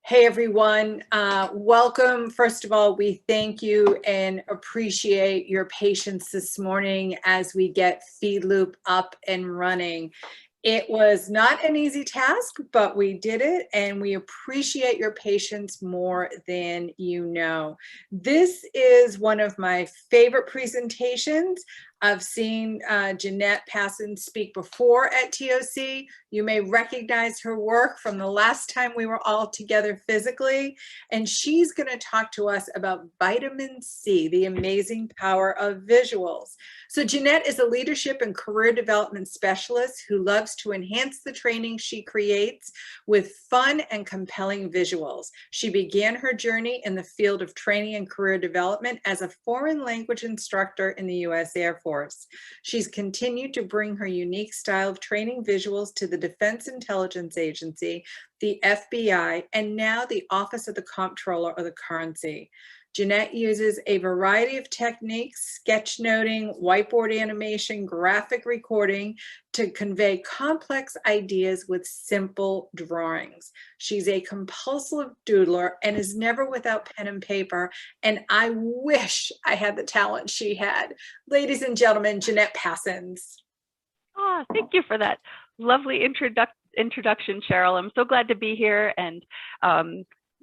Hey everyone, welcome. First of all, we thank you and appreciate your patience this morning as we get FeedLoop up and running. It was not an easy task, but we did it, and we appreciate your patience more than you know. This is one of my favorite presentations. I've seen Jeanette Passon speak before at TOC. You may recognize her work from the last time we were all together physically, and she's going to talk to us about vitamin C, the amazing power of visuals. So Jeanette is a leadership and career development specialist who loves to enhance the training she creates with fun and compelling visuals. She began her journey in the field of training and career development as a foreign language instructor in the U.S. Air Force. She's continued to bring her unique style of training visuals to the Defense Intelligence Agency, the FBI, and now the Office of the Comptroller of the Currency. Jeanette uses a variety of techniques, sketchnoting, whiteboard animation, graphic recording, to convey complex ideas with simple drawings. She's a compulsive doodler and is never without pen and paper, and I wish I had the talent she had. Ladies and gentlemen, Jeanette Passons. Thank you for that lovely introduction, Cheryl. I'm so glad to be here, and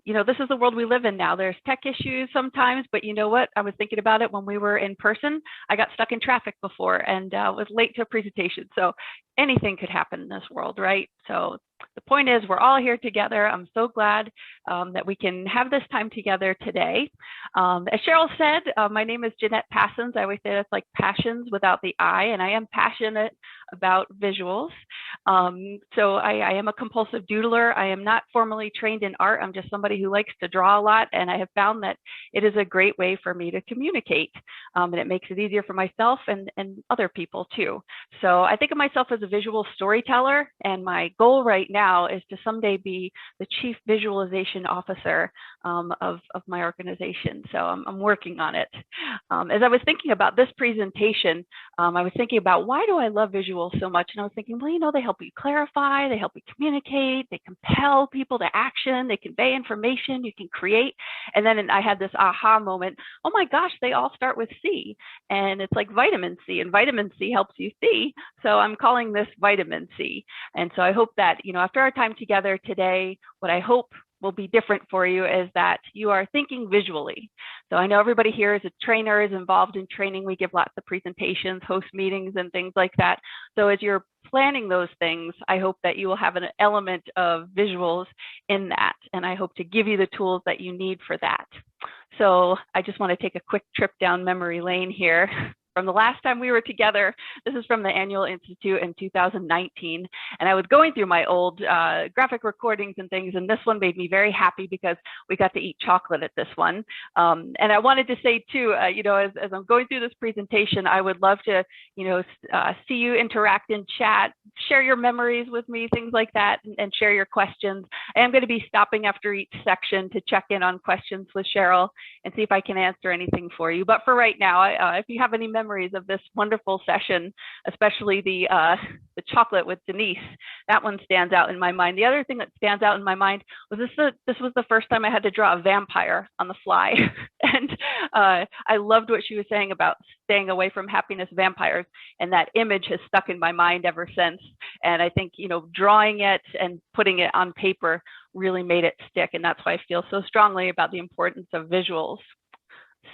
you know, this is the world we live in now. There's tech issues sometimes, but you know what? I was thinking about it when we were in person. I got stuck in traffic before and was late to a presentation. So anything could happen in this world, right? So the point is, we're all here together. I'm so glad that we can have this time together today. As Cheryl said, my name is Jeanette Passons. I always say that's like passions without the I, and I am passionate about visuals. So I am a compulsive doodler. I am not formally trained in art. I'm just somebody who likes to draw a lot, and I have found that it is a great way for me to communicate, and it makes it easier for myself and other people too. So I think of myself as a visual storyteller, and my goal right now is to someday be the chief visualization officer of my organization. So I'm working on it. As I was thinking about this presentation, I was thinking about, why do I love visuals so much? And I was thinking, well, you know, they help you clarify, they help you communicate, they compel people to action, they convey information, you can create. And then I had this aha moment, oh my gosh, they all start with C. And it's like vitamin C, and vitamin C helps you see. So I'm calling this vitamin C. And so I hope that, you know, after our time together today, what I hope will be different for you is that you are thinking visually. So I know everybody here is a trainer, is involved in training. We give lots of presentations, host meetings, and things like that. So as you're planning those things, I hope that you will have an element of visuals in that. And I hope to give you the tools that you need for that. So I just want to take a quick trip down memory lane here. From the last time we were together, this is from the Annual Institute in 2019. And I was going through my old graphic recordings and things, and this one made me very happy because we got to eat chocolate at this one. And I wanted to say too, you know, as I'm going through this presentation, I would love to, you know, see you interact in chat, share your memories with me, things like that, and share your questions. I am going to be stopping after each section to check in on questions with Cheryl and see if I can answer anything for you. But for right now, if you have any memories of this wonderful session, especially the chocolate with Denise, that one stands out in my mind. The other thing that stands out in my mind was this was the first time I had to draw a vampire on the fly. And I loved what she was saying about staying away from happiness vampires, and that image has stuck in my mind ever since. And I think, you know, drawing it and putting it on paper really made it stick, and that's why I feel so strongly about the importance of visuals.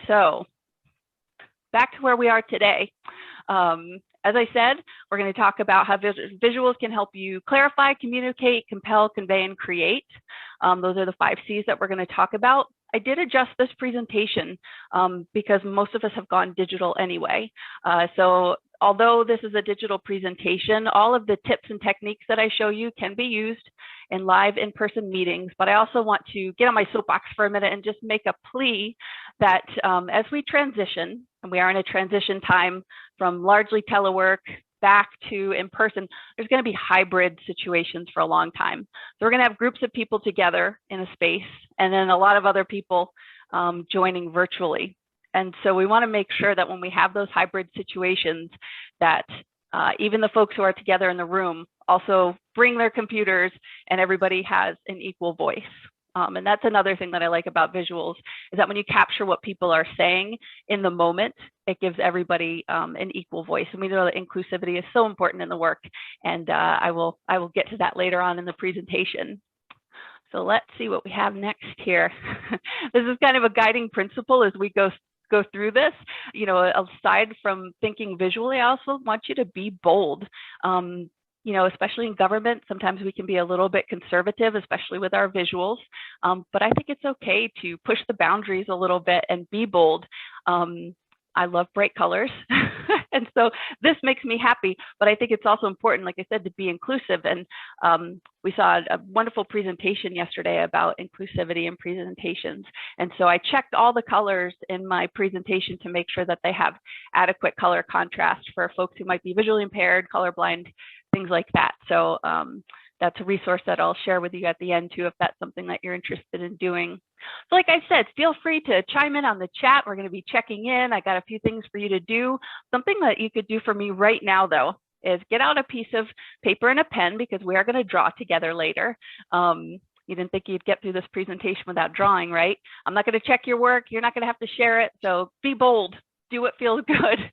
So back to where we are today. As I said, we're going to talk about how visuals can help you clarify, communicate, compel, convey, and create. Those are the 5 C's that we're going to talk about. I did adjust this presentation because most of us have gone digital anyway. So although this is a digital presentation, all of the tips and techniques that I show you can be used in live in-person meetings. But I also want to get on my soapbox for a minute and just make a plea that as we transition, and we are in a transition time from largely telework back to in person, there's going to be hybrid situations for a long time. So we're going to have groups of people together in a space, and then a lot of other people joining virtually. And so we want to make sure that when we have those hybrid situations, that even the folks who are together in the room also bring their computers, and everybody has an equal voice. And that's another thing that I like about visuals, is that when you capture what people are saying in the moment, it gives everybody an equal voice. And we know that inclusivity is so important in the work. And I will get to that later on in the presentation. So let's see what we have next here. This is kind of a guiding principle as we go through this. You know, aside from thinking visually, I also want you to be bold. You know, especially in government, sometimes we can be a little bit conservative, especially with our visuals. But I think it's okay to push the boundaries a little bit and be bold. I love bright colors. And so this makes me happy, but I think it's also important, like I said, to be inclusive. And we saw a wonderful presentation yesterday about inclusivity in presentations. And so I checked all the colors in my presentation to make sure that they have adequate color contrast for folks who might be visually impaired, colorblind, things like that. So that's a resource that I'll share with you at the end too, if that's something that you're interested in doing. So like I said, feel free to chime in on the chat. We're going to be checking in. I got a few things for you to do. Something that you could do for me right now, though, is get out a piece of paper and a pen, because we are going to draw together later. You didn't think you'd get through this presentation without drawing, right? I'm not going to check your work. You're not going to have to share it. So be bold. Do what feels good.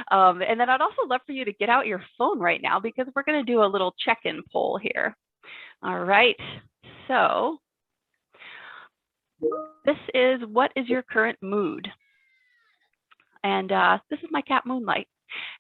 And then I'd also love for you to get out your phone right now, because we're going to do a little check-in poll here. All right. So this is, what is your current mood? And this is my cat Moonlight,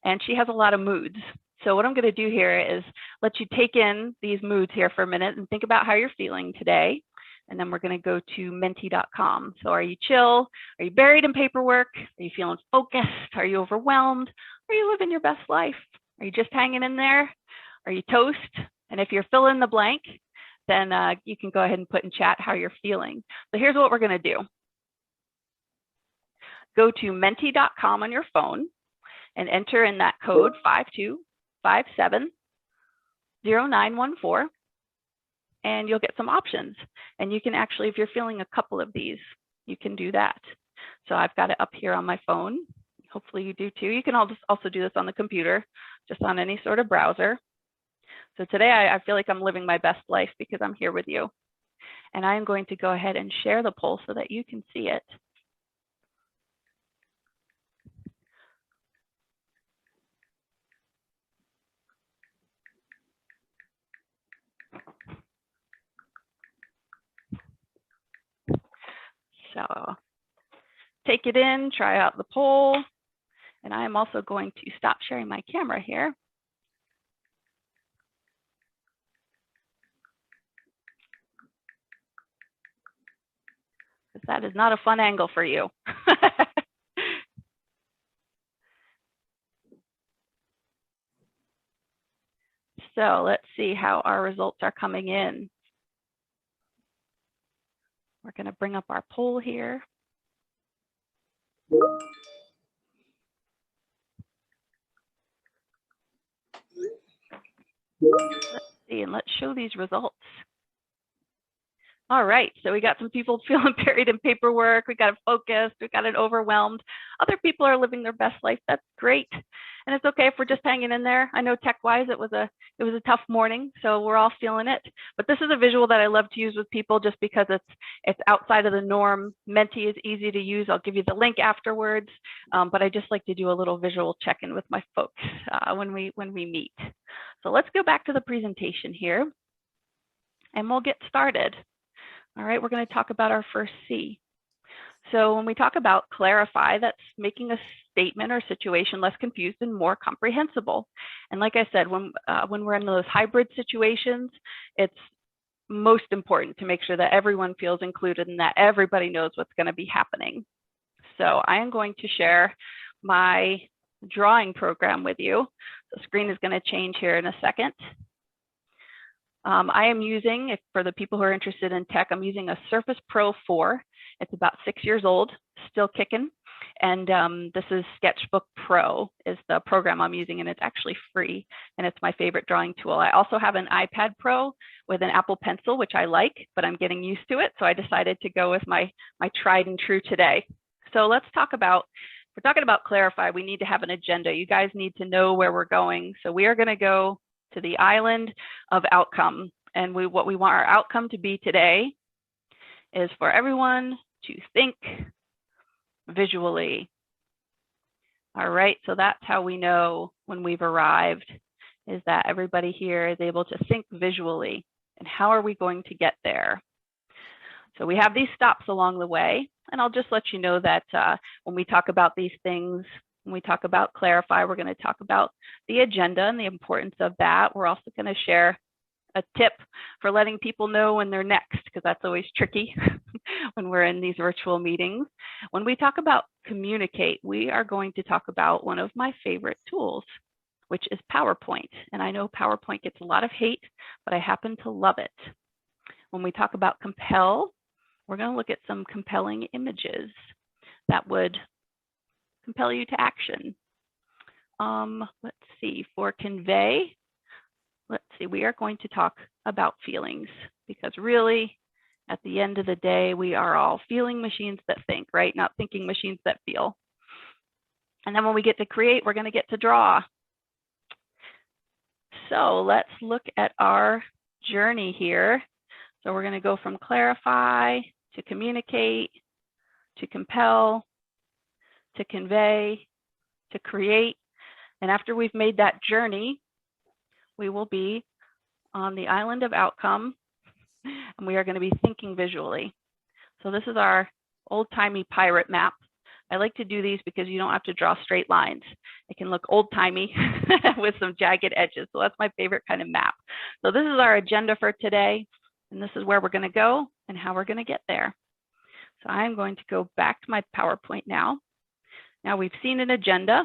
and she has a lot of moods. So what I'm going to do here is let you take in these moods here for a minute and think about how you're feeling today. And then we're going to go to menti.com. So are you chill? Are you buried in paperwork? Are you feeling focused? Are you overwhelmed? Are you living your best life? Are you just hanging in there? Are you toast? And if you're fill in the blank, then you can go ahead and put in chat how you're feeling. So here's what we're going to do. Go to menti.com on your phone and enter in that code 52570914. And you'll get some options. And you can actually, if you're feeling a couple of these, you can do that. So I've got it up here on my phone. Hopefully you do too. You can also do this on the computer, just on any sort of browser. So today I feel like I'm living my best life because I'm here with you. And I am going to go ahead and share the poll so that you can see it. So take it in, try out the poll. And I am also going to stop sharing my camera here. Because that is not a fun angle for you. So let's see how our results are coming in. We're going to bring up our poll here. Let's see, and let's show these results. All right, so we got some people feeling buried in paperwork. We got it focused. We got it overwhelmed. Other people are living their best life. That's great, and it's okay if we're just hanging in there. I know tech-wise, it was a tough morning, so we're all feeling it. But this is a visual that I love to use with people just because it's outside of the norm. Menti is easy to use. I'll give you the link afterwards. But I just like to do a little visual check-in with my folks when we meet. So let's go back to the presentation here, and we'll get started. All right, we're going to talk about our first C. So when we talk about clarify, that's making a statement or situation less confused and more comprehensible. And like I said, when we're in those hybrid situations, it's most important to make sure that everyone feels included and that everybody knows what's going to be happening. So I am going to share my drawing program with you. The screen is going to change here in a second. I am using, for the people who are interested in tech, I'm using a Surface Pro 4. It's about 6 years old, still kicking. And this is Sketchbook Pro is the program I'm using, and it's actually free. And it's my favorite drawing tool. I also have an iPad Pro with an Apple Pencil, which I like, but I'm getting used to it. So I decided to go with my tried and true today. So let's talk about, if we're talking about clarify, we need to have an agenda. You guys need to know where we're going. So we are going to go to the island of outcome. And what we want our outcome to be today is for everyone to think visually. All right, so that's how we know when we've arrived, is that everybody here is able to think visually. And how are we going to get there? So we have these stops along the way, and I'll just let you know that when we talk about these things, when we talk about clarify, we're going to talk about the agenda and the importance of that. We're also going to share a tip for letting people know when they're next, because that's always tricky when we're in these virtual meetings. When we talk about communicate, we are going to talk about one of my favorite tools, which is PowerPoint. And I know PowerPoint gets a lot of hate, but I happen to love it. When we talk about compel, we're going to look at some compelling images that would compel you to action. Let's see, for convey, let's see, we are going to talk about feelings, because really, at the end of the day, we are all feeling machines that think, right? Not thinking machines that feel. And then when we get to create, we're going to get to draw. So let's look at our journey here. So we're going to go from clarify to communicate, to compel, to convey, to create. And after we've made that journey, we will be on the island of outcome, and we are going to be thinking visually. So this is our old-timey pirate map. I like to do these because you don't have to draw straight lines. It can look old-timey with some jagged edges. So that's my favorite kind of map. So this is our agenda for today, and this is where we're going to go and how we're going to get there. So I'm going to go back to my PowerPoint now. Now we've seen an agenda.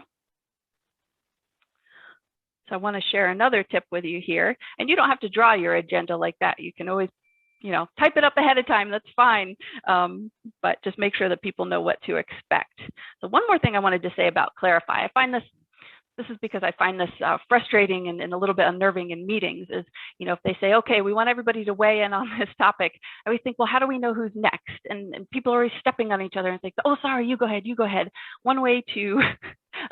So I want to share another tip with you here. And you don't have to draw your agenda like that. You can always, type it up ahead of time. That's fine. But just make sure that people know what to expect. So one more thing I wanted to say about clarify. I find this is because I find this frustrating and a little bit unnerving in meetings is, if they say, okay, we want everybody to weigh in on this topic, I always think, well, how do we know who's next? And people are always stepping on each other and think, oh, sorry, you go ahead, you go ahead. One way to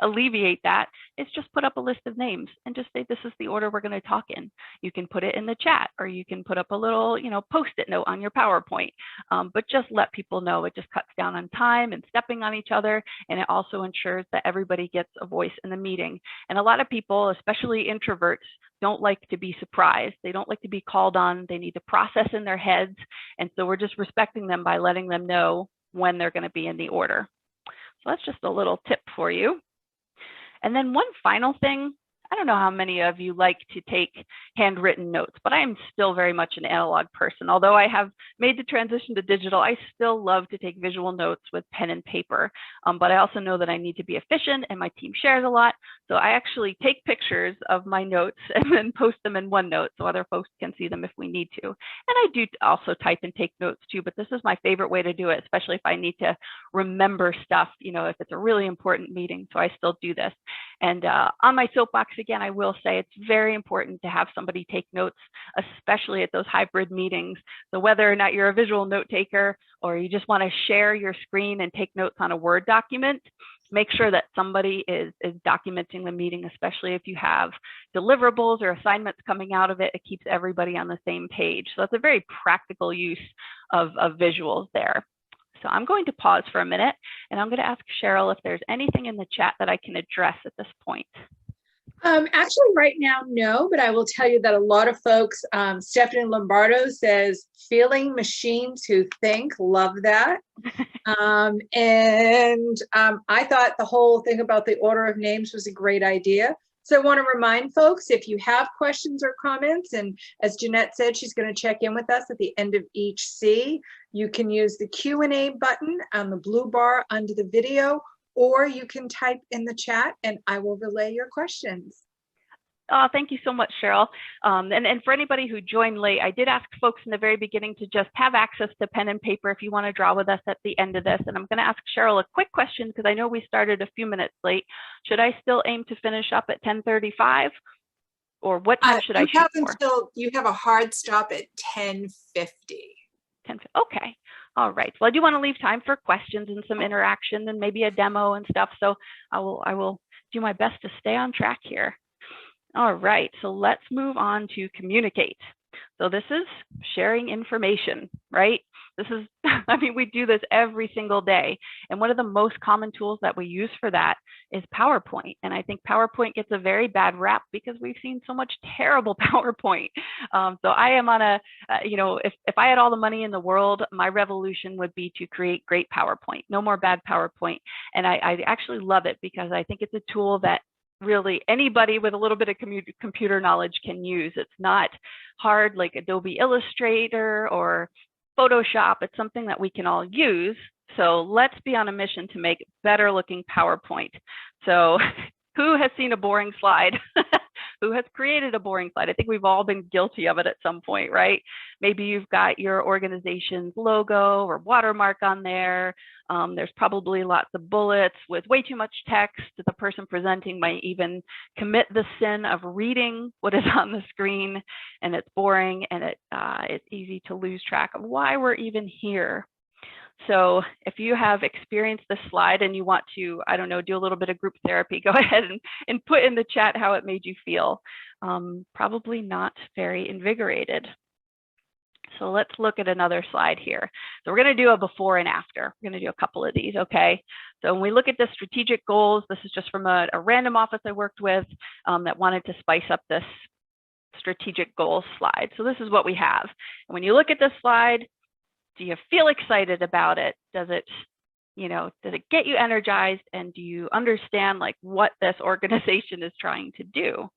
alleviate that is just put up a list of names and just say, this is the order we're going to talk in. You can put it in the chat, or you can put up a little, post-it note on your PowerPoint, but just let people know. It just cuts down on time and stepping on each other. And it also ensures that everybody gets a voice in the meeting. And a lot of people, especially introverts, don't like to be surprised. They don't like to be called on. They need to process in their heads. And so we're just respecting them by letting them know when they're going to be in the order. So that's just a little tip for you. And then one final thing, I don't know how many of you like to take handwritten notes, but I am still very much an analog person. Although I have made the transition to digital, I still love to take visual notes with pen and paper. But I also know that I need to be efficient, and my team shares a lot. So I actually take pictures of my notes and then post them in OneNote so other folks can see them if we need to. And I do also type and take notes too, but this is my favorite way to do it, especially if I need to remember stuff, if it's a really important meeting. So I still do this. And on my soapbox, again, I will say it's very important to have somebody take notes, especially at those hybrid meetings. So whether or not you're a visual note taker or you just want to share your screen and take notes on a Word document, make sure that somebody is documenting the meeting, especially if you have deliverables or assignments coming out of it. It keeps everybody on the same page. So that's a very practical use of visuals there. So I'm going to pause for a minute, and I'm going to ask Cheryl if there's anything in the chat that I can address at this point. Actually, right now, no, but I will tell you that a lot of folks, Stephanie Lombardo says, feeling machines who think, love that. I thought the whole thing about the order of names was a great idea. So I want to remind folks, if you have questions or comments, and as Jeanette said, she's going to check in with us at the end of each C, you can use the Q&A button on the blue bar under the video, or you can type in the chat and I will relay your questions. Thank you so much, Cheryl. And for anybody who joined late, I did ask folks in the very beginning to just have access to pen and paper if you want to draw with us at the end of this. And I'm going to ask Cheryl a quick question because I know we started a few minutes late. Should I still aim to finish up at 10:35? Or what time should I shoot for? You have a hard stop at 10:50. Okay. All right. Well, I do want to leave time for questions and some interaction and maybe a demo and stuff. So I will do my best to stay on track here. All right, so let's move on to communicate. So this is sharing information, right? This is I mean, we do this every single day. And one of the most common tools that we use for that is PowerPoint. And I think PowerPoint gets a very bad rap because we've seen so much terrible PowerPoint. So I am on a, if I had all the money in the world, my revolution would be to create great PowerPoint. No more bad PowerPoint. And I actually love it because I think it's a tool that really anybody with a little bit of computer knowledge can use. It's not hard like Adobe Illustrator or Photoshop. It's something that we can all use. So let's be on a mission to make better looking PowerPoint. So who has seen a boring slide? Who has created a boring slide? I think we've all been guilty of it at some point, right? Maybe you've got your organization's logo or watermark on there. There's probably lots of bullets with way too much text. The person presenting might even commit the sin of reading what is on the screen, and it's boring, and it's easy to lose track of why we're even here. So if you have experienced this slide and you want to, I don't know, do a little bit of group therapy, go ahead and put in the chat how it made you feel. Probably not very invigorated. So let's look at another slide here. So we're going to do a before and after. We're going to do a couple of these, okay? So when we look at the strategic goals, this is just from a random office I worked with that wanted to spice up this strategic goals slide. So this is what we have. And when you look at this slide, do you feel excited about it? Does it get you energized? And do you understand like what this organization is trying to do?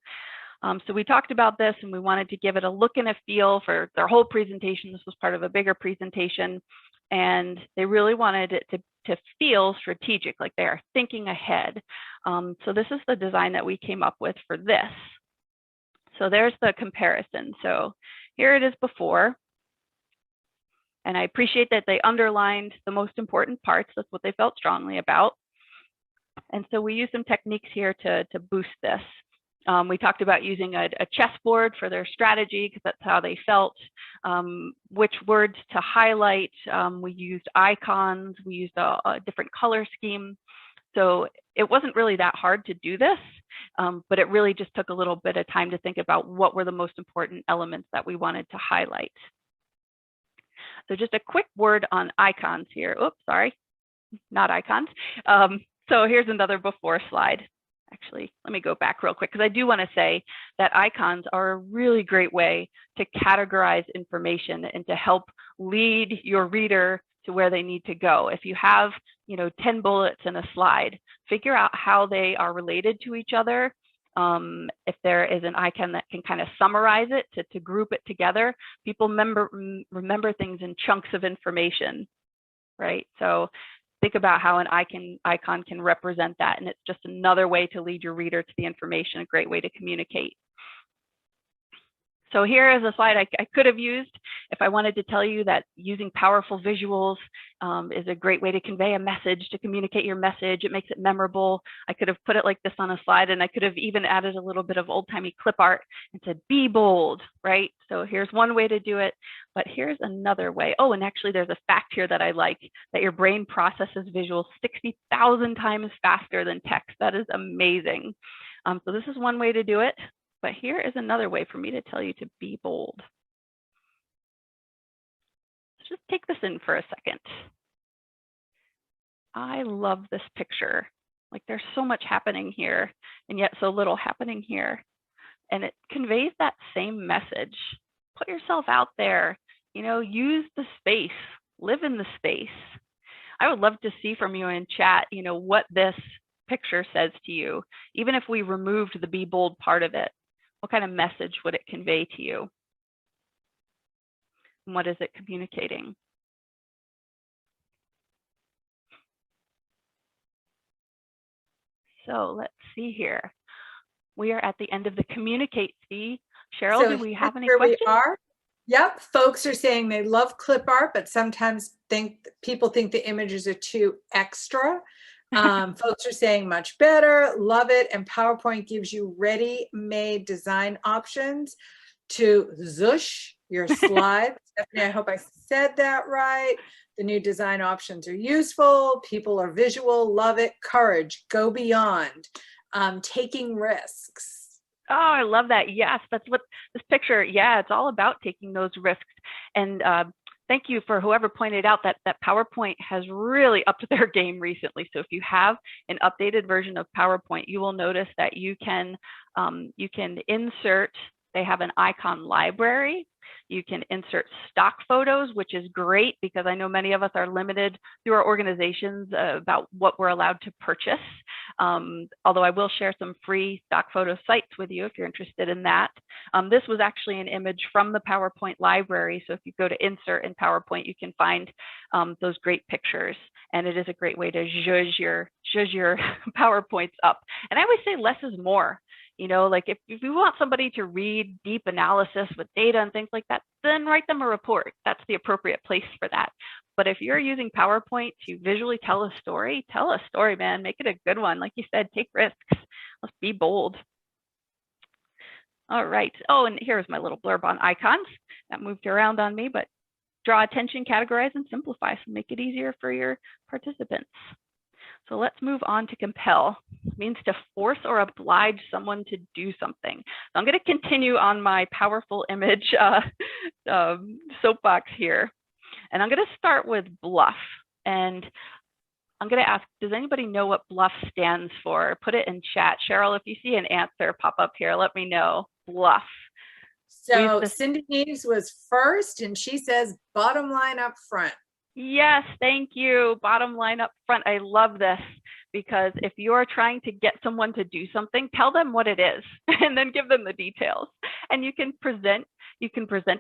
So we talked about this and we wanted to give it a look and a feel for their whole presentation. This was part of a bigger presentation, and they really wanted it to feel strategic, like they are thinking ahead. So this is the design that we came up with for this. So there's the comparison. So here it is before. And I appreciate that they underlined the most important parts. That's what they felt strongly about. And so we used some techniques here to boost this. We talked about using a chessboard for their strategy because that's how they felt, which words to highlight. We used icons. We used a different color scheme. So it wasn't really that hard to do this, but it really just took a little bit of time to think about what were the most important elements that we wanted to highlight. So just a quick word on icons here. Oops, sorry, not icons. So here's another before slide. Actually, let me go back real quick because I do want to say that icons are a really great way to categorize information and to help lead your reader to where they need to go. If you have, 10 bullets in a slide, figure out how they are related to each other. If there is an icon that can kind of summarize it to group it together, people remember things in chunks of information, right? So think about how an icon can represent that, and it's just another way to lead your reader to the information, a great way to communicate. So here is a slide I could have used if I wanted to tell you that using powerful visuals is a great way to convey a message, to communicate your message. It makes it memorable. I could have put it like this on a slide, and I could have even added a little bit of old-timey clip art and said, be bold, right? So here's one way to do it, but here's another way. Oh, and actually there's a fact here that I like, that your brain processes visuals 60,000 times faster than text. That is amazing. So this is one way to do it. But here is another way for me to tell you to be bold. Let's just take this in for a second. I love this picture. Like there's so much happening here and yet so little happening here. And it conveys that same message. Put yourself out there, use the space, live in the space. I would love to see from you in chat, what this picture says to you, even if we removed the be bold part of it. What kind of message would it convey to you? And what is it communicating? So let's see here. We are at the end of the communicate fee. Cheryl, do we have any questions? We are. Yep, folks are saying they love clip art, but sometimes people think the images are too extra. Folks are saying much better, love it, and PowerPoint gives you ready-made design options to zoosh your slides. Stephanie, I hope I said that right. The new design options are useful. People are visual, love it. Courage, go beyond. Taking risks. Oh, I love that. Yes, that's what this picture, yeah, it's all about taking those risks. And thank you for whoever pointed out that PowerPoint has really upped their game recently. So if you have an updated version of PowerPoint, you will notice that you can insert, they have an icon library. You can insert stock photos, which is great because I know many of us are limited through our organizations about what we're allowed to purchase. Although I will share some free stock photo sites with you if you're interested in that. This was actually an image from the PowerPoint library. So if you go to insert in PowerPoint, you can find those great pictures. And it is a great way to zhuzh your PowerPoints up. And I always say less is more. You know, like if you want somebody to read deep analysis with data and things like that, then write them a report. That's the appropriate place for that. But if you're using PowerPoint to visually tell a story, man. Make it a good one. Like you said, take risks. Let's be bold. All right. Oh, and here's my little blurb on icons. That moved around on me, but draw attention, categorize, and simplify. So make it easier for your participants. So let's move on to compel. It means to force or oblige someone to do something. So I'm going to continue on my powerful image soapbox here. And I'm going to start with bluff. And I'm going to ask, does anybody know what bluff stands for? Put it in chat. Cheryl, if you see an answer pop up here, let me know. Bluff. So Cindy Neves was first, and she says bottom line up front. Yes, thank you. Bottom line up front. I love this because if you're trying to get someone to do something, tell them what it is and then give them the details. And you can present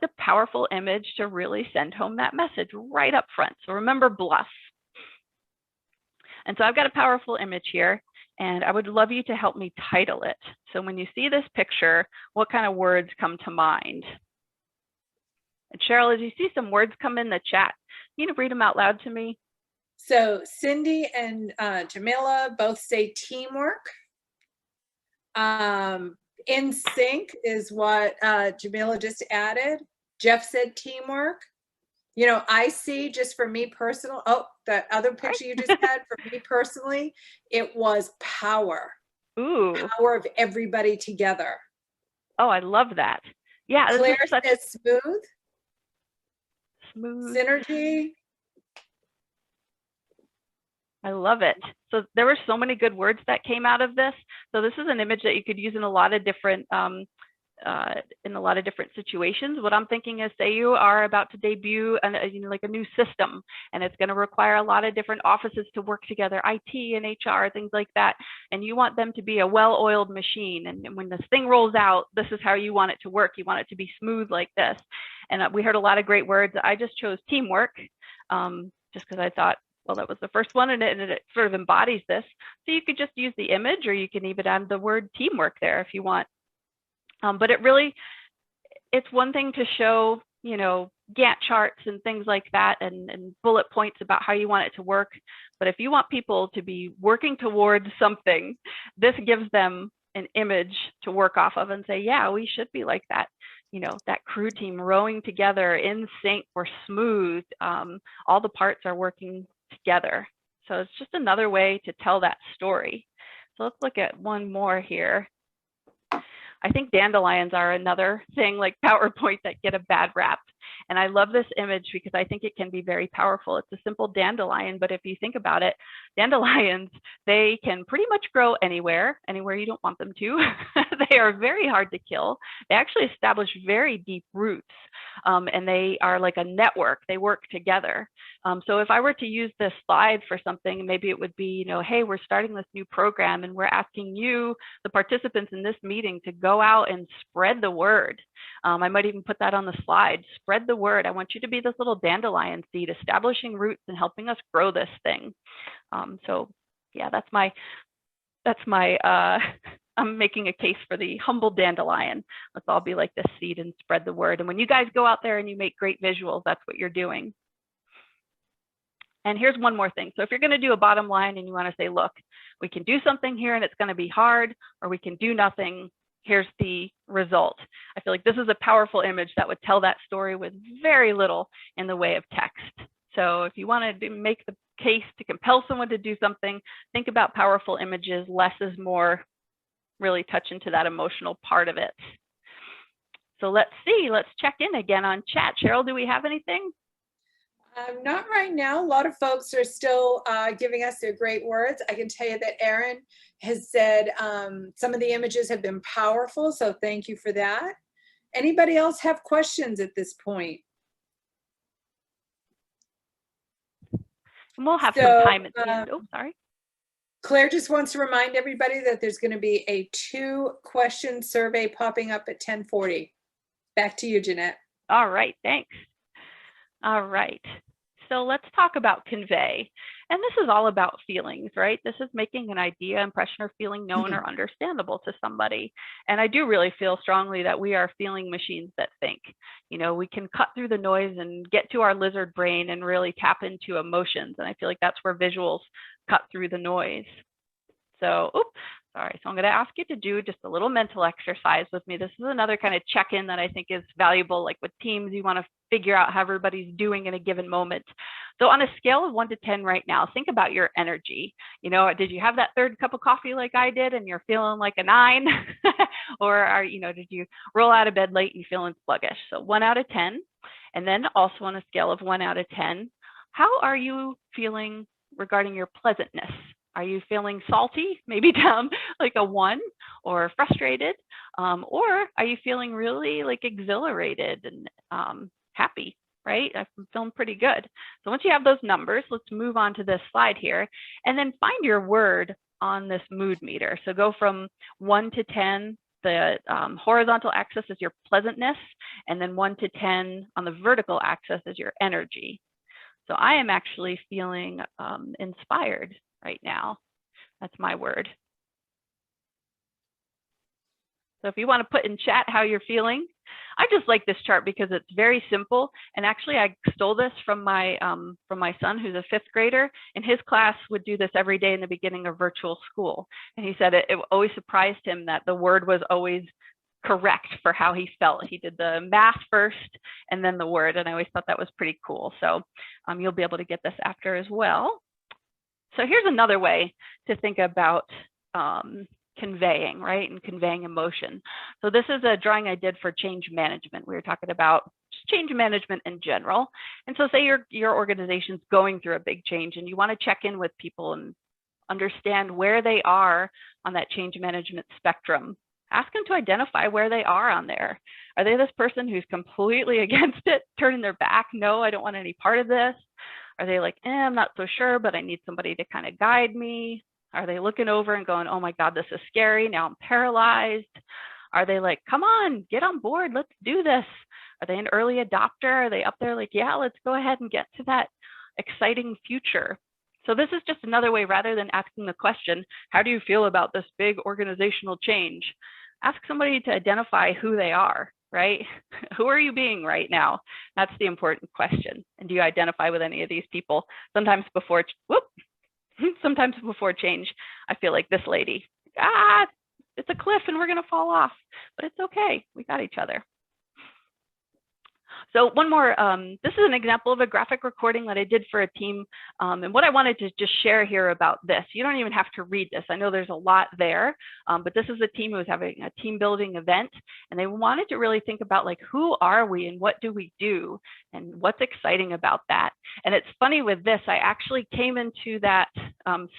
a powerful image to really send home that message right up front. So remember bluff. And so I've got a powerful image here, and I would love you to help me title it. So when you see this picture, what kind of words come to mind? And Cheryl, as you see some words come in the chat, you know, read them out loud to me. So Cindy and Jamila both say teamwork. In sync is what Jamila just added. Jeff said teamwork. You know, I see, just for me personal, oh, that other picture you just had, for me personally, it was power. Ooh. Power of everybody together. Oh, I love that. Yeah. Claire says smooth. Smooth. Synergy. I love it. So there were so many good words that came out of this. So this is an image that you could use in a lot of different situations. What I'm thinking is, say you are about to debut like a new system, and it's going to require a lot of different offices to work together, IT and HR, things like that. And you want them to be a well-oiled machine. And when this thing rolls out, this is how you want it to work. You want it to be smooth like this. And we heard a lot of great words. I just chose teamwork just because I thought, well, that was the first one, and it sort of embodies this. So you could just use the image, or you can even add the word teamwork there if you want. But it's one thing to show, you know, Gantt charts and things like that, and bullet points about how you want it to work. But if you want people to be working towards something, this gives them an image to work off of and say, yeah, we should be like that. You know, that crew team rowing together in sync, we're smooth. All the parts are working together. So it's just another way to tell that story. So let's look at one more here. I think dandelions are another thing like PowerPoint that get a bad rap. And I love this image because I think it can be very powerful. It's a simple dandelion, but if you think about it, dandelions, they can pretty much grow anywhere you don't want them to. They are very hard to kill. They actually establish very deep roots, and they are like a network. They work together. So if I were to use this slide for something, maybe it would be, you know, hey, we're starting this new program and we're asking you, the participants in this meeting, to go out and spread the word. I might even put that on the slide. Spread the word. I want you to be this little dandelion seed, establishing roots and helping us grow this thing. So yeah, that's my I'm making a case for the humble dandelion. Let's all be like this seed and spread the word. And when you guys go out there and you make great visuals, that's what you're doing. And here's one more thing. So if you're going to do a bottom line and you want to say, look, we can do something here and it's going to be hard, or we can do nothing, here's the result. I feel like this is a powerful image that would tell that story with very little in the way of text. So if you want to make the case to compel someone to do something, think about powerful images. Less is more. Really touch into that emotional part of it. So let's see, let's check in again on chat. Cheryl, do we have anything? Not right now. A lot of folks are still giving us their great words. I can tell you that Erin has said some of the images have been powerful, so thank you for that. Anybody else have questions at this point? And we'll have So, some time at the end. Oh, sorry. Claire just wants to remind everybody that there's going to be a 2-question survey popping up at 10:40. Back to you, Jeanette. All right, thanks. All right, so let's talk about convey. And this is all about feelings, right? This is making an idea, impression, or feeling known or understandable to somebody. And I do really feel strongly that we are feeling machines that think. You know, we can cut through the noise and get to our lizard brain and really tap into emotions. And I feel like that's where visuals cut through the noise. So, oops, sorry. So I'm going to ask you to do just a little mental exercise with me. This is another kind of check-in that I think is valuable, like with teams, you want to figure out how everybody's doing in a given moment. So on a scale of 1 to 10 right now, think about your energy. You know, did you have that third cup of coffee like I did and you're feeling like a 9? Or did you roll out of bed late and you're feeling sluggish? So 1 out of 10. And then also on a scale of 1 out of 10, how are you feeling regarding your pleasantness? Are you feeling salty, maybe down like a 1, or frustrated? Or are you feeling really like exhilarated and happy, right? I'm feeling pretty good. So once you have those numbers, let's move on to this slide here and then find your word on this mood meter. So go from 1 to 10. The horizontal axis is your pleasantness, and then 1 to 10 on the vertical axis is your energy. So I am actually feeling inspired right now. That's my word. So if you want to put in chat how you're feeling, I just like this chart because it's very simple. And actually, I stole this from my son, who's a 5th grader. And his class would do this every day in the beginning of virtual school. And he said it always surprised him that the word was always correct for how he felt. He did the math first and then the word. And I always thought that was pretty cool. So you'll be able to get this after as well. So here's another way to think about conveying, right? And conveying emotion. So this is a drawing I did for change management. We were talking about just change management in general. And so say your organization's going through a big change and you want to check in with people and understand where they are on that change management spectrum. Ask them to identify where they are on there. Are they this person who's completely against it, turning their back? No, I don't want any part of this. Are they like, I'm not so sure, but I need somebody to kind of guide me? Are they looking over and going, oh my God, this is scary. Now I'm paralyzed. Are they like, come on, get on board. Let's do this. Are they an early adopter? Are they up there like, yeah, let's go ahead and get to that exciting future? So this is just another way, rather than asking the question, how do you feel about this big organizational change? Ask somebody to identify who they are, right? Who are you being right now? That's the important question. And do you identify with any of these people? Sometimes before change, I feel like this lady, it's a cliff and we're gonna fall off, but it's okay, we got each other. So one more, this is an example of a graphic recording that I did for a team. And what I wanted to just share here about this, you don't even have to read this. I know there's a lot there, but this is a team who was having a team building event, and they wanted to really think about like, who are we and what do we do and what's exciting about that? And it's funny with this, I actually came into that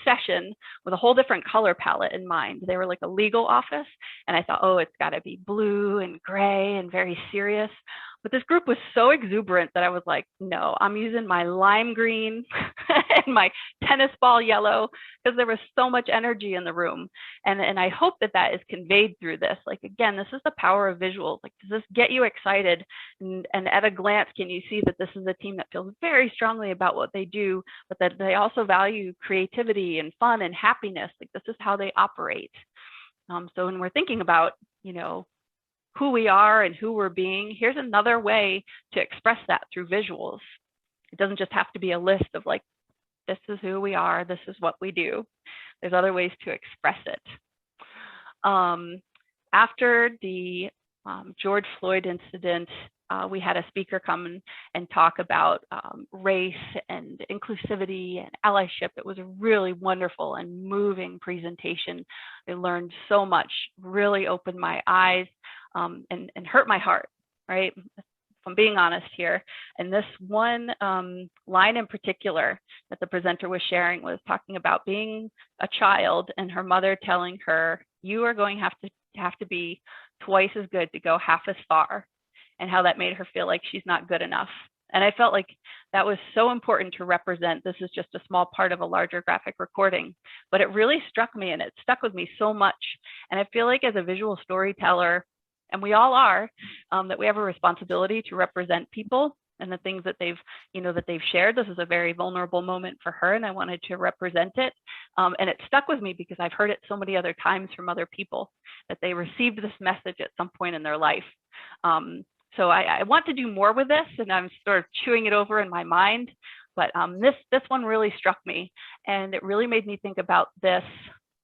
session with a whole different color palette in mind. They were like a legal office, and I thought, oh, it's gotta be blue and gray and very serious. But this group was so exuberant that I was like, no, I'm using my lime green and my tennis ball yellow, because there was so much energy in the room. And I hope that that is conveyed through this. Like, again, this is the power of visuals. Like, does this get you excited? And at a glance, can you see that this is a team that feels very strongly about what they do, but that they also value creativity and fun and happiness? Like, this is how they operate. So when we're thinking about, who we are and who we're being, here's another way to express that through visuals. It doesn't just have to be a list of like, this is who we are, this is what we do. There's other ways to express it. After the George Floyd incident, we had a speaker come and talk about race and inclusivity and allyship. It was a really wonderful and moving presentation. I learned so much, really opened my eyes and hurt my heart, right? I'm being honest here. And this one line in particular that the presenter was sharing was talking about being a child and her mother telling her, you are going to have to be twice as good to go half as far, and how that made her feel like she's not good enough. And I felt like that was so important to represent. This is just a small part of a larger graphic recording, but it really struck me and it stuck with me so much. And I feel like as a visual storyteller, and we all are, that we have a responsibility to represent people and the things that they've shared. This is a very vulnerable moment for her, and I wanted to represent it. And it stuck with me because I've heard it so many other times from other people that they received this message at some point in their life. So I want to do more with this, and I'm sort of chewing it over in my mind. But this one really struck me, and it really made me think about this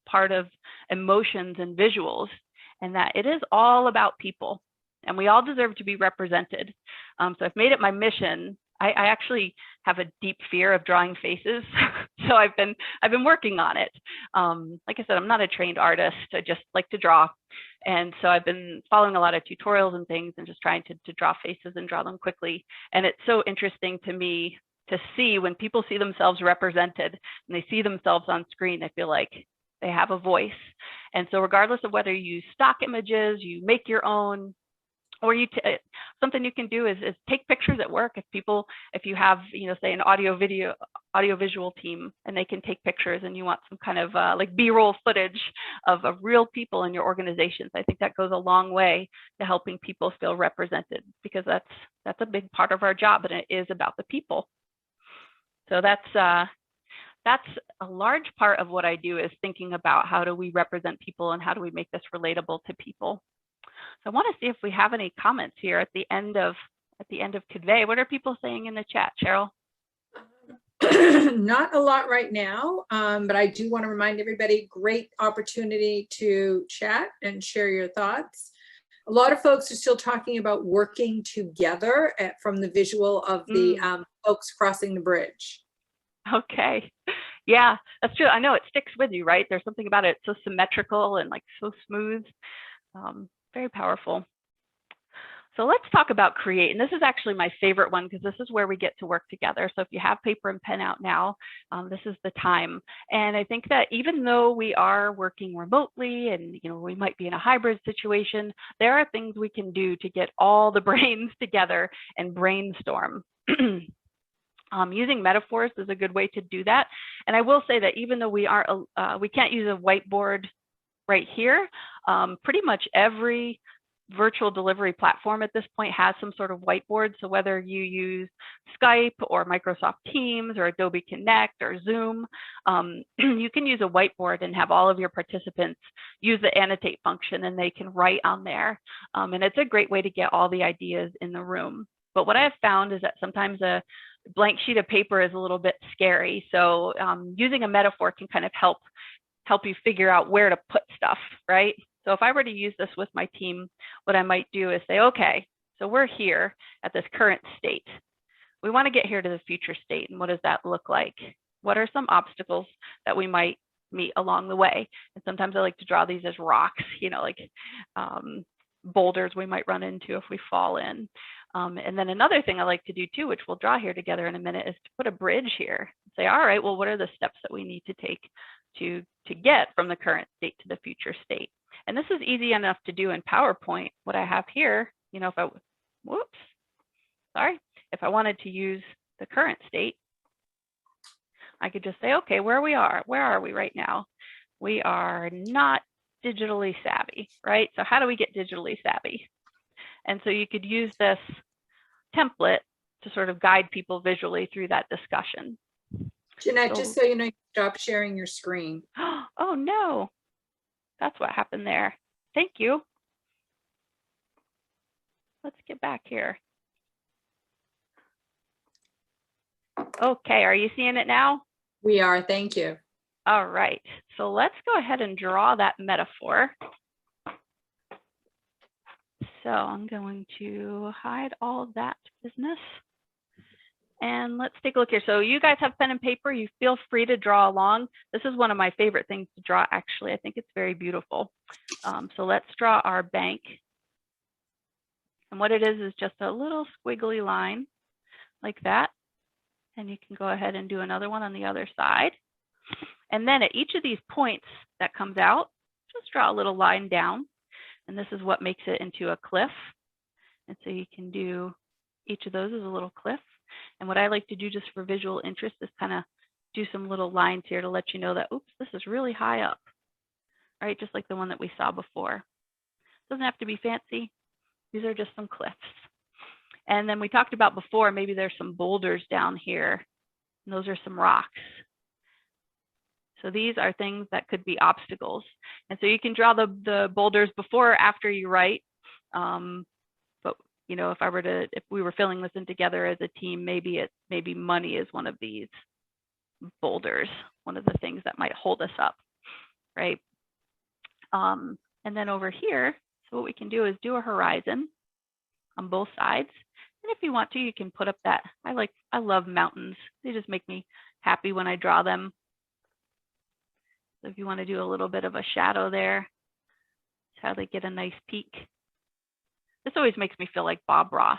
part of emotions and visuals, and that it is all about people, and we all deserve to be represented. So I've made it my mission. I actually have a deep fear of drawing faces, so I've been working on it. Like I said, I'm not a trained artist. I just like to draw, and so I've been following a lot of tutorials and things, and just trying to draw faces and draw them quickly. And it's so interesting to me to see when people see themselves represented and they see themselves on screen, they feel like they have a voice. And so regardless of whether you use stock images, you make your own, or something you can do is take pictures at work. If you have, say an audio visual team, and they can take pictures, and you want some kind of like B-roll footage of real people in your organizations, I think that goes a long way to helping people feel represented, because that's a big part of our job, and it is about the people. So that's a large part of what I do, is thinking about how do we represent people and how do we make this relatable to people. So I want to see if we have any comments here at the end of Convey. What are people saying in the chat, Cheryl? Not a lot right now, but I do want to remind everybody, great opportunity to chat and share your thoughts. A lot of folks are still talking about working together from the visual of the folks crossing the bridge. Okay. Yeah, that's true. I know it sticks with you, right? There's something about it so symmetrical and like so smooth. Very powerful. So let's talk about create. And this is actually my favorite one, because this is where we get to work together. So if you have paper and pen out now, this is the time. And I think that even though we are working remotely and we might be in a hybrid situation, there are things we can do to get all the brains together and brainstorm. Using metaphors is a good way to do that. And I will say that even though we can't use a whiteboard right here, pretty much every virtual delivery platform at this point has some sort of whiteboard. So whether you use Skype or Microsoft Teams or Adobe Connect or Zoom, you can use a whiteboard and have all of your participants use the annotate function, and they can write on there. And it's a great way to get all the ideas in the room. But what I've found is that sometimes a blank sheet of paper is a little bit scary. So using a metaphor can kind of help you figure out where to put stuff, right? So if I were to use this with my team, what I might do is say, okay, so we're here at this current state. We want to get here to the future state. And what does that look like? What are some obstacles that we might meet along the way? And sometimes I like to draw these as rocks, like boulders we might run into if we fall in. And then another thing I like to do too, which we'll draw here together in a minute, is to put a bridge here. Say, all right, well, what are the steps that we need to take to get from the current state to the future state? And this is easy enough to do in PowerPoint. What I have here, if I wanted to use the current state, I could just say, okay, where are we right now? We are not digitally savvy, right? So how do we get digitally savvy? And so you could use this template to sort of guide people visually through that discussion. Jeanette, just so you know, stop sharing your screen. Oh no, that's what happened there. Thank you. Let's get back here. Okay, are you seeing it now? We are, thank you. All right, so let's go ahead and draw that metaphor. So I'm going to hide all of that business. And let's take a look here. So you guys have pen and paper. You feel free to draw along. This is one of my favorite things to draw, actually. I think it's very beautiful. So let's draw our bank. And what it is just a little squiggly line like that. And you can go ahead and do another one on the other side. And then at each of these points that comes out, just draw a little line down. And this is what makes it into a cliff. And so you can do each of those as a little cliff. And what I like to do just for visual interest is kind of do some little lines here to let you know that, oops, this is really high up, right? Just like the one that we saw before. Doesn't have to be fancy. These are just some cliffs. And then we talked about before, maybe there's some boulders down here, and those are some rocks. So these are things that could be obstacles. And so you can draw the boulders before or after you write. But you know, if we were filling this in together as a team, maybe money is one of these boulders, one of the things that might hold us up, right? And then over here, so what we can do is do a horizon on both sides. And if you want to, you can put up that, I love mountains. They just make me happy when I draw them. So if you want to do a little bit of a shadow there, that's how they get a nice peak. This always makes me feel like Bob Ross.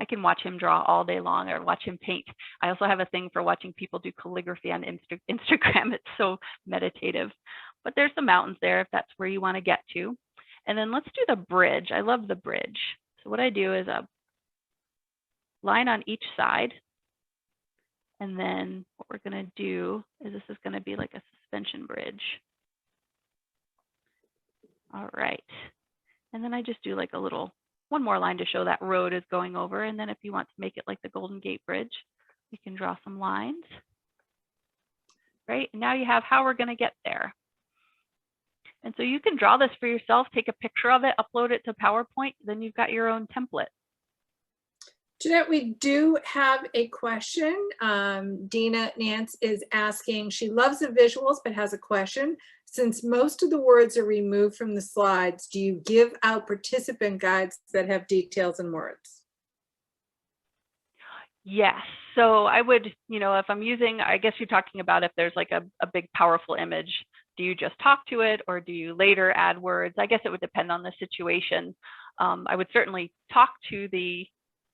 I can watch him draw all day long or watch him paint. I also have a thing for watching people do calligraphy on Instagram. It's so meditative. But there's some mountains there if that's where you want to get to. And then let's do the bridge. I love the bridge. So what I do is a line on each side. And then what we're going to do is this is going to be like a suspension bridge. All right. And then I just do like a little, one more line to show that road is going over. And then if you want to make it like the Golden Gate Bridge, you can draw some lines. Right. And now you have how we're going to get there. And so you can draw this for yourself, take a picture of it, upload it to PowerPoint, then you've got your own template. Jeanette, we do have a question. Dina Nance is asking, she loves the visuals, but has a question. Since most of the words are removed from the slides, do you give out participant guides that have details and words? Yes. So I would, you know, if I'm using, I guess you're talking about if there's like a big, powerful image, do you just talk to it or do you later add words? I guess it would depend on the situation. I would certainly talk to the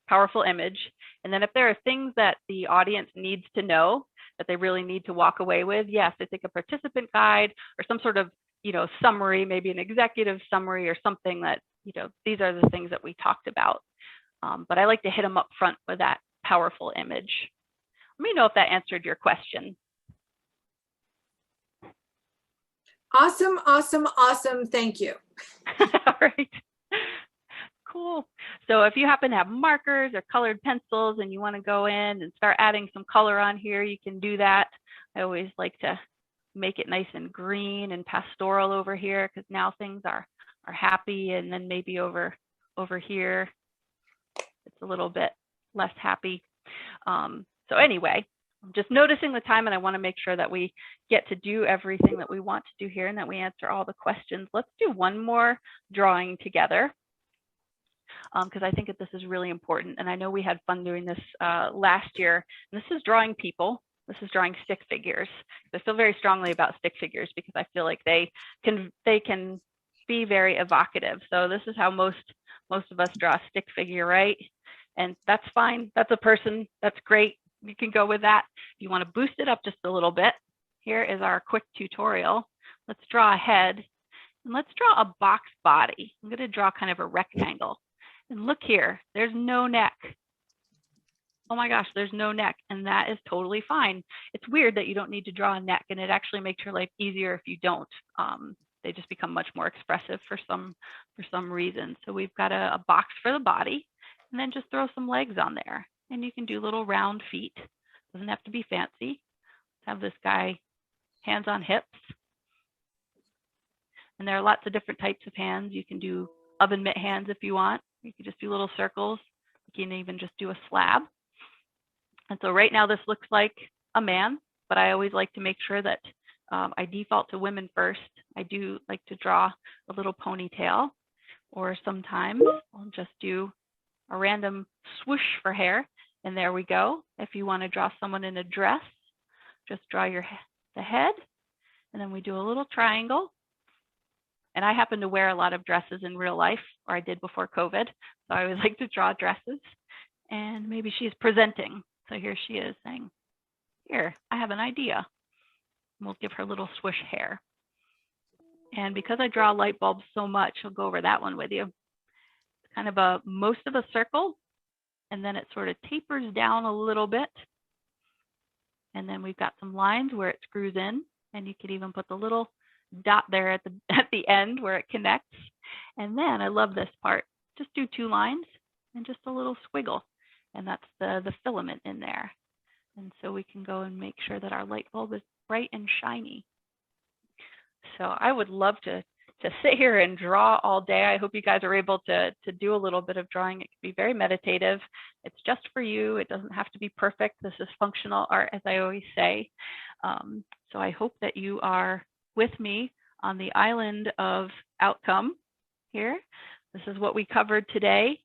powerful image. And then if there are things that the audience needs to know that they really need to walk away with, yes, I think a participant guide or some sort of, you know, summary, maybe an executive summary or something that, you know, these are the things that we talked about. But I like to hit them up front with that powerful image. Let me know if that answered your question. Awesome, awesome, awesome. Thank you. All right. Cool. So if you happen to have markers or colored pencils and you want to go in and start adding some color on here, you can do that. I always like to make it nice and green and pastoral over here because now things are happy, and then maybe over here it's a little bit less happy. So anyway, I'm just noticing the time and I want to make sure that we get to do everything that we want to do here and that we answer all the questions. Let's do one more drawing together because I think that this is really important. And I know we had fun doing this last year. And this is drawing people. This is drawing stick figures. I feel very strongly about stick figures because I feel like they can be very evocative. So this is how most of us draw a stick figure, right? And that's fine. That's a person. That's great. You can go with that. If you want to boost it up just a little bit, here is our quick tutorial. Let's draw a head and let's draw a box body. I'm going to draw kind of a rectangle. And look here, there's no neck. Oh my gosh, there's no neck, and that is totally fine. It's weird that you don't need to draw a neck, and it actually makes your life easier if you don't. They just become much more expressive for some reason. So we've got a box for the body, and then just throw some legs on there. And you can do little round feet. Doesn't have to be fancy. Let's have this guy hands on hips. And there are lots of different types of hands. You can do oven mitt hands if you want. You can just do little circles. You can even just do a slab. And so right now this looks like a man, but I always like to make sure that I default to women first. I do like to draw a little ponytail, or sometimes I'll just do a random swoosh for hair. And there we go. If you want to draw someone in a dress, just draw the head, and then we do a little triangle. And I happen to wear a lot of dresses in real life, or I did before COVID. So I always like to draw dresses. And maybe she's presenting. So here she is saying, here, I have an idea. And we'll give her little swish hair. And because I draw light bulbs so much, I'll go over that one with you. It's kind of most of a circle, and then it sort of tapers down a little bit. And then we've got some lines where it screws in, and you could even put the little dot there at the end where it connects. And then I love this part. Just do 2 lines and just a little squiggle, and that's the filament in there. And so we can go and make sure that our light bulb is bright and shiny. So I would love to sit here and draw all day. I hope you guys are able to do a little bit of drawing. It can be very meditative. It's just for you. It doesn't have to be perfect. This is functional art, as I always say. So I hope that you are with me on the island of outcome here. This is what we covered today.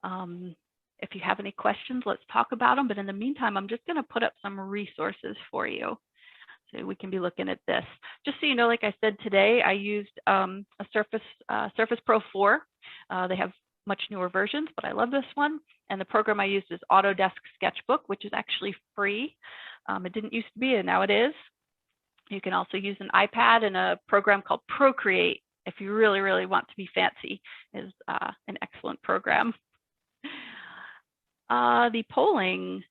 If you have any questions, let's talk about them. But in the meantime, I'm just going to put up some resources for you. So we can be looking at this. Just so you know, like I said today, I used a Surface Pro 4. They have much newer versions, but I love this one. And the program I used is Autodesk Sketchbook, which is actually free. It didn't used to be, and now it is. You can also use an iPad and a program called Procreate if you really, really want to be fancy. Is an excellent program. The polling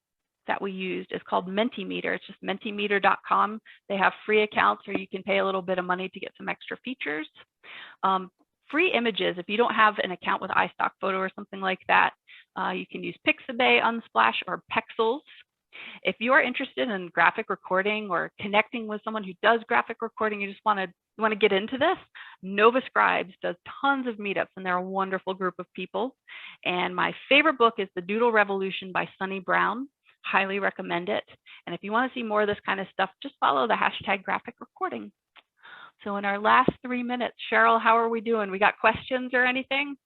that we used is called Mentimeter. It's just mentimeter.com. They have free accounts, or you can pay a little bit of money to get some extra features. Free images, if you don't have an account with iStock Photo or something like that, you can use Pixabay, Unsplash, or Pexels. If you're interested in graphic recording or connecting with someone who does graphic recording, you just want to get into this, Nova Scribes does tons of meetups, and they're a wonderful group of people. And my favorite book is The Doodle Revolution by Sunny Brown. Highly recommend it. And if you want to see more of this kind of stuff, just follow the hashtag graphic recording. So in our last 3 minutes, Cheryl, how are we doing? We got questions or anything?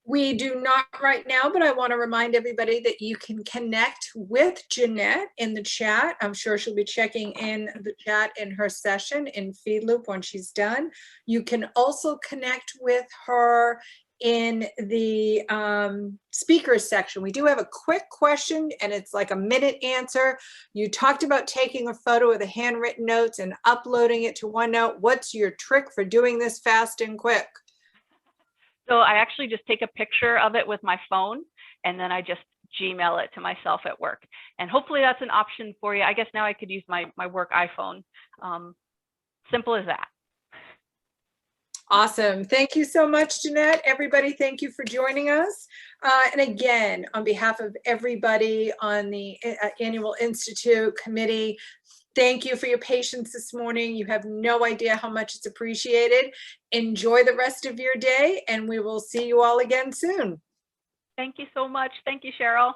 We do not right now, but I want to remind everybody that you can connect with Jeanette in the chat. I'm sure she'll be checking in the chat in her session in FeedLoop when she's done. You can also connect with her in the speakers section. We do have a quick question, and it's like a minute answer. You talked about taking a photo of the handwritten notes and uploading it to OneNote. What's your trick for doing this fast and quick? So I actually just take a picture of it with my phone, and then I just Gmail it to myself at work. And hopefully that's an option for you. I guess now I could use my work iPhone. Simple as that. Awesome. Thank you so much, Jeanette. Everybody, thank you for joining us. And again, on behalf of everybody on the Annual Institute Committee, thank you for your patience this morning. You have no idea how much it's appreciated. Enjoy the rest of your day, and we will see you all again soon. Thank you so much. Thank you, Cheryl.